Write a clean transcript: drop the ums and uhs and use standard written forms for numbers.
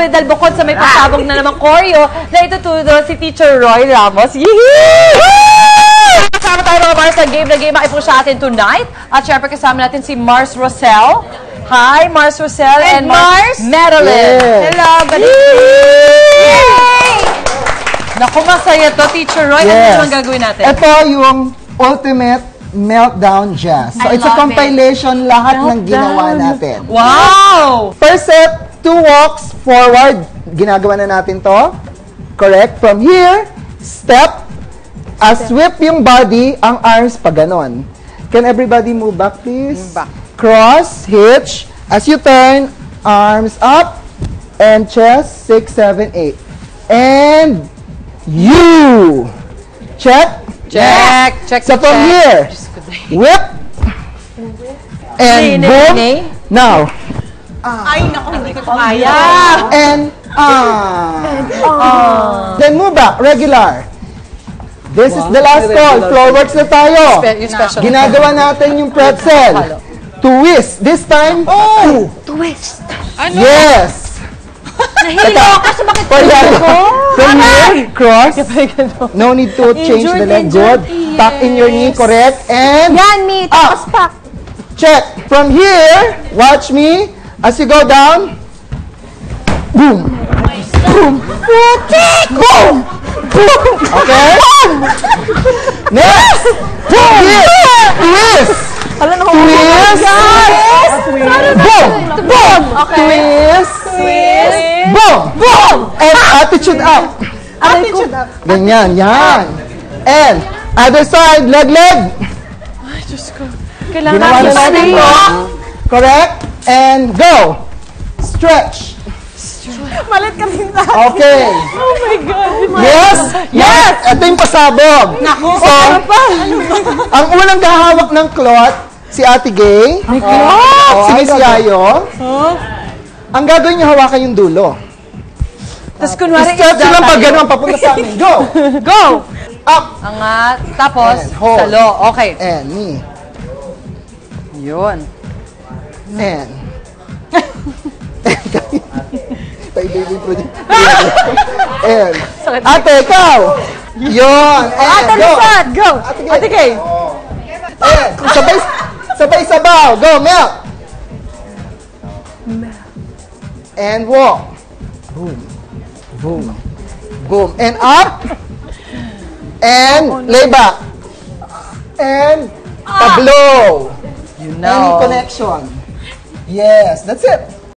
dahil bukod sa may pasabog na namang choreo na ituturo si Teacher Roy Ramos. Yee! Kasama tayo mga Mars sa game na game. Makipo sa atin tonight. At syempre kasama natin si Mars Rosel. Hi, Mars Rosel and Mars Madeline. Yes. Hello, good evening. Yay! Naku, masaya to, Teacher Roy. Ano naman gagawin natin? Ito yung ultimate meltdown jazz. So, it's a compilation lahat ng ginawa natin. Wow! First set, 2 walks forward. Ginagawa na natin to. Correct. From here, step. Sweep yung body, ang arms pa ganon. Can everybody move back, please? Back. Cross, hitch. As you turn, arms up. And chest, 6, 7, 8. And you. Check. Check. Check. So from here, whip. And boom. Now. Ay, naku, hindi ko kaya. And then move back, regular. This is the last call. Floor works na tayo. Ginagawa natin yung pretzel. Twist. This time, Twist. Ano? Yes. Nahilo ako sa bakit ko. From here, cross. No need to change the leg. Good. Tuck in your knee, correct. And Yan, me. Tapos pak. check. From here, watch me. As you go down, boom. Boom. Boom. Boom. Okay? Next. From here, twist. Twist. Boom. Boom. Twist. Boom. Boom. And attitude up. Attitude up. Ganyan. Yan. And other side, leg. Ay, Diyos ko. Kailangan Ginawa na natin natin to. Correct. And go. Stretch. Malit ka rin tayo. Okay. Oh my God. Yes. Yes. Ito yung pasabog. Naku. So, ang unang kahawak ng cloth, si Ate Gay. May cloth. Si Miss Yayo. Ang gagawin niyo, hawakan yung dulo. Tapos kunwari Stretch lang pag gano'n, papunta sa amin. Go. Go. Up. Angat. Tapos, And hold. salo. Okay. And knee. Yun. And. Paiba yung project. And. Ate, ikaw. Yun. And. Go. Go. Ate Kay. And. Sabay sabaw. Go, melt. And walk. Boom. Boom. Boom. And up. And lay back. And tableau. You Any connection. Yes, that's it.